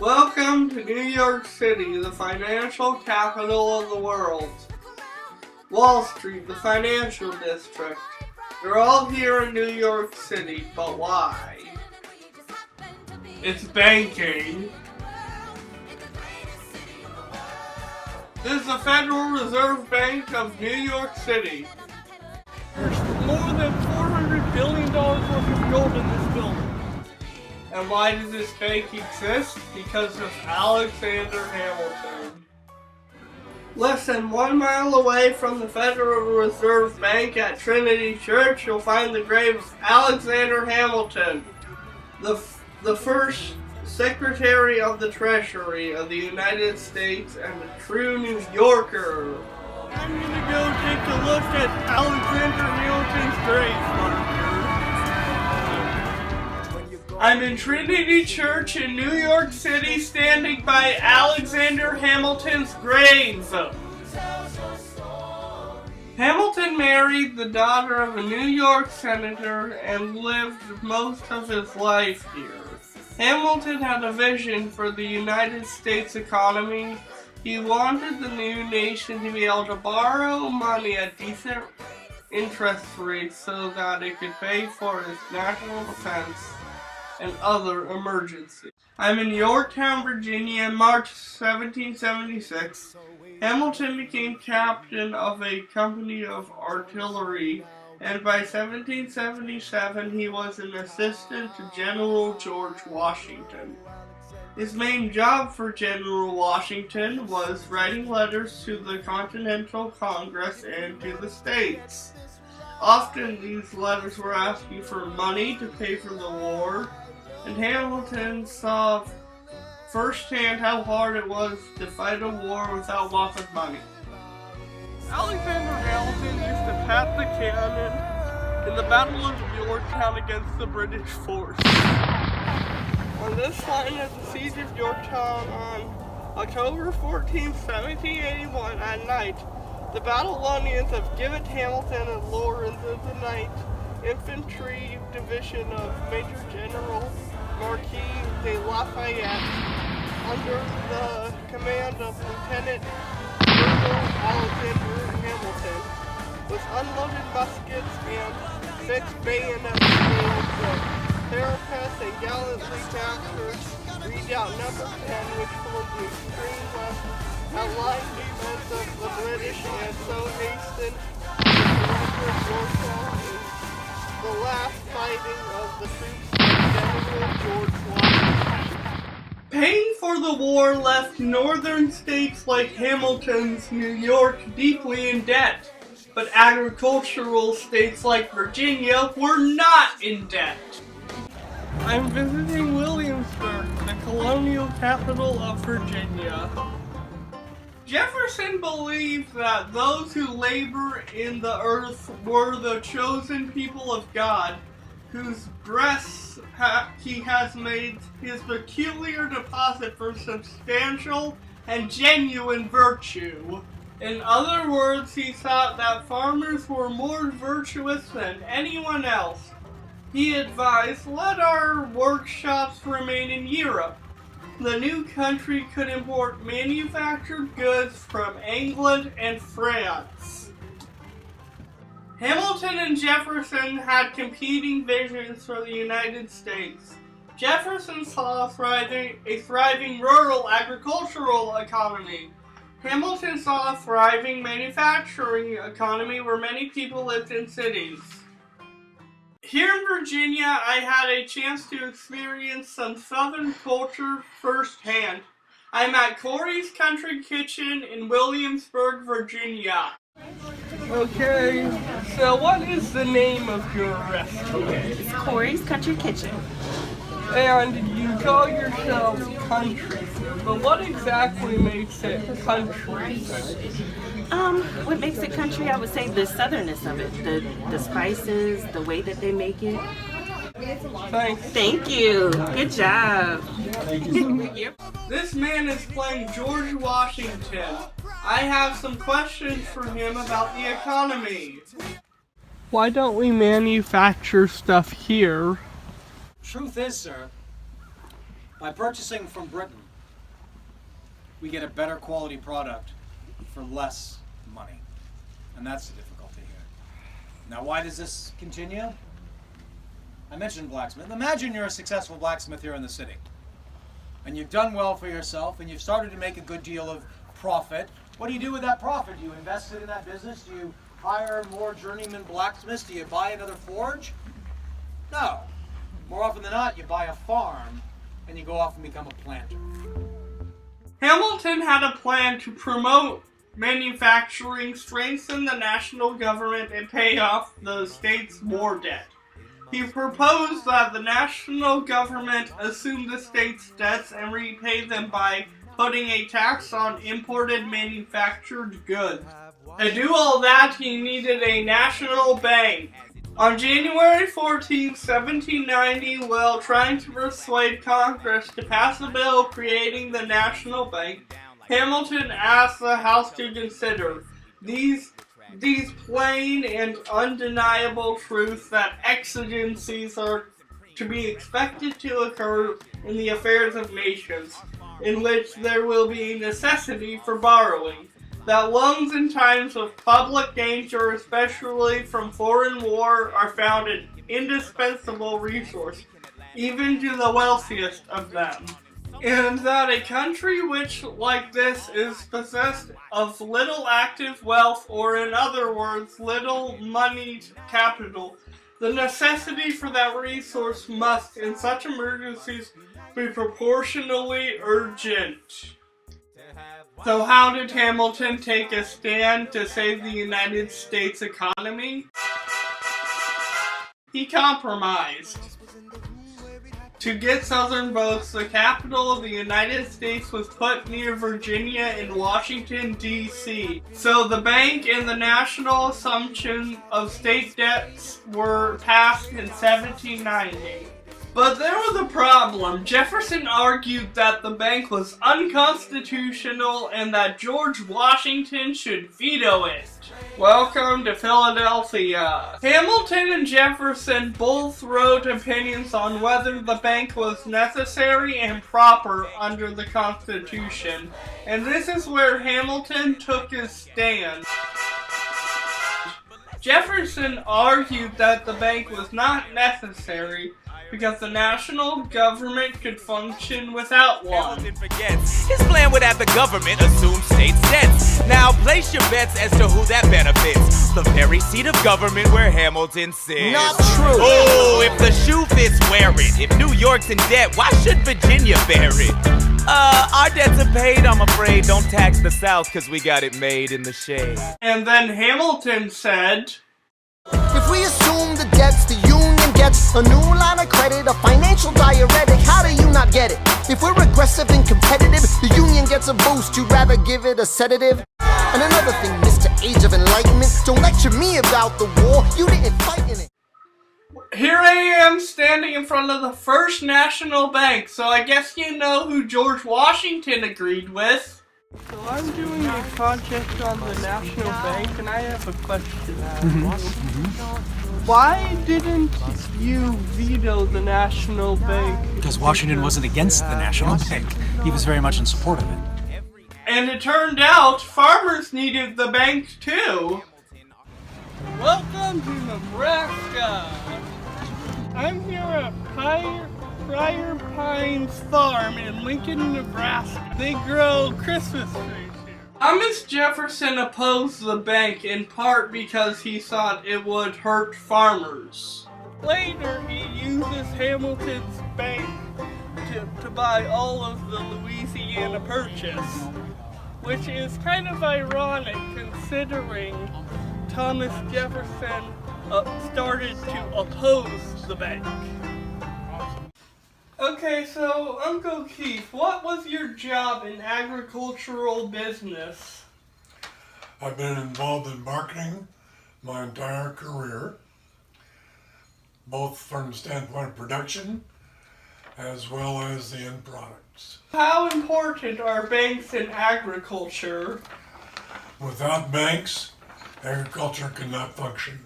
Welcome to New York City, the financial capital of the world. Wall Street, the financial district. You're all here in New York City, but why? It's banking. This is the Federal Reserve Bank of New York City. There's more than $400 billion worth of gold in this building. And why does this bank exist? Because of Alexander Hamilton. Less than 1 mile away from the Federal Reserve Bank at Trinity Church, you'll find the grave of Alexander Hamilton, the first Secretary of the Treasury of the United States and a true New Yorker. I'm gonna go take a look at Alexander Hamilton's grave. I'm in Trinity Church in New York City, standing by Alexander Hamilton's grave. Hamilton married the daughter of a New York senator and lived most of his life here. Hamilton had a vision for the United States economy. He wanted the new nation to be able to borrow money at decent interest rates so that it could pay for its national defense and other emergencies. I'm in Yorktown, Virginia in March 1776. Hamilton became captain of a company of artillery, and by 1777 he was an assistant to General George Washington. His main job for General Washington was writing letters to the Continental Congress and to the states. Often these letters were asking for money to pay for the war, and Hamilton saw firsthand how hard it was to fight a war without lots of money. Alexander Hamilton used to pat the cannon in the Battle of Yorktown against the British force. On this line at the Siege of Yorktown on October 14, 1781 at night, the Babylonians of Gibbet Hamilton and Lawrence of the 9th Infantry Division of Major General Marquis de Lafayette, under the command of Lieutenant Colonel Alexander Hamilton, with unloaded muskets and fixed bayonets nailed to parapets and gallantly captured redoubt number 10, which formed the extreme left outlying defense of the British and so hastened to surrender Yorktown in the last fighting of the troops of General George Washington. Paying for the war left northern states like Hamilton's New York deeply in debt, but agricultural states like Virginia were not in debt. I'm visiting Williamsburg, the colonial capital of Virginia. Jefferson believed that those who labor in the earth were the chosen people of God, whose breasts he has made his peculiar deposit for substantial and genuine virtue. In other words, he thought that farmers were more virtuous than anyone else. He advised, let our workshops remain in Europe. The new country could import manufactured goods from England and France. Hamilton and Jefferson had competing visions for the United States. Jefferson saw a thriving rural agricultural economy. Hamilton saw a thriving manufacturing economy where many people lived in cities. Here in Virginia, I had a chance to experience some Southern culture firsthand. I'm at Corey's Country Kitchen in Williamsburg, Virginia. Okay, so what is the name of your restaurant? It's Corey's Country Kitchen. And you call yourself country food, but what exactly makes it country food? What makes it country, I would say the southernness of it. The spices, the way that they make it. Thanks. Thank you. Good job. This man is playing George Washington. I have some questions for him about the economy. Why don't we manufacture stuff here? Truth is, sir, by purchasing from Britain, we get a better quality product for less money. And that's the difficulty here. Now, why does this continue? I mentioned blacksmith. Imagine you're a successful blacksmith here in the city. And you've done well for yourself, and you've started to make a good deal of profit. What do you do with that profit? Do you invest it in that business? Do you hire more journeyman blacksmiths? Do you buy another forge? No. More often than not, you buy a farm, and you go off and become a planter. Hamilton had a plan to promote manufacturing, strengthen the national government, and pay off the state's war debt. He proposed that the national government assume the state's debts and repay them by putting a tax on imported manufactured goods. To do all that, he needed a national bank. On January 14, 1790, while trying to persuade Congress to pass a bill creating the national bank, Hamilton asked the House to consider these plain and undeniable truths that exigencies are to be expected to occur in the affairs of nations, in which there will be a necessity for borrowing, that loans in times of public danger, especially from foreign war, are found an indispensable resource, even to the wealthiest of them. And that a country which, like this, is possessed of little active wealth, or in other words, little moneyed capital, the necessity for that resource must, in such emergencies, be proportionally urgent. So how did Hamilton take a stand to save the United States economy? He compromised. To get Southern votes, the capital of the United States was put near Virginia in Washington, D.C. So the bank and the national assumption of state debts were passed in 1790. But there was a problem. Jefferson argued that the bank was unconstitutional and that George Washington should veto it. Welcome to Philadelphia. Hamilton and Jefferson both wrote opinions on whether the bank was necessary and proper under the Constitution. And this is where Hamilton took his stand. Jefferson argued that the bank was not necessary because the national government could function without one. His plan would have the government assume state debts. Now place your bets as to who that benefits. The very seat of government where Hamilton sits. Not true. Oh, if the shoe fits, wear it. If New York's in debt, why should Virginia bear it? Our debts are paid, I'm afraid. Don't tax the South, cause we got it made in the shade. And then Hamilton said, if we assume the debts the union gets, a new line of credit, a financial diuretic, how do you not get it? If we're aggressive and competitive, the union gets a boost, you'd rather give it a sedative? And another thing, Mr. Age of Enlightenment, don't lecture me about the war, you didn't fight in it. here I am standing in front of the first national bank, so I guess you know who George Washington agreed with. So I'm doing a project on the National Bank, and I have a question. Why didn't you veto the National Bank? Because Washington wasn't against the National Bank. He was very much in support of it. And it turned out farmers needed the bank too. Welcome to Nebraska. I'm here at Prior Pines Farm in Lincoln, Nebraska. They grow Christmas trees here. Thomas Jefferson opposed the bank in part because he thought it would hurt farmers. Later, he uses Hamilton's bank to buy all of the Louisiana Purchase, which is kind of ironic considering Thomas Jefferson started to oppose the bank. Okay, so Uncle Keith, what was your job in agricultural business? I've been involved in marketing my entire career, both from the standpoint of production as well as the end products. How important are banks in agriculture? Without banks, agriculture could not function.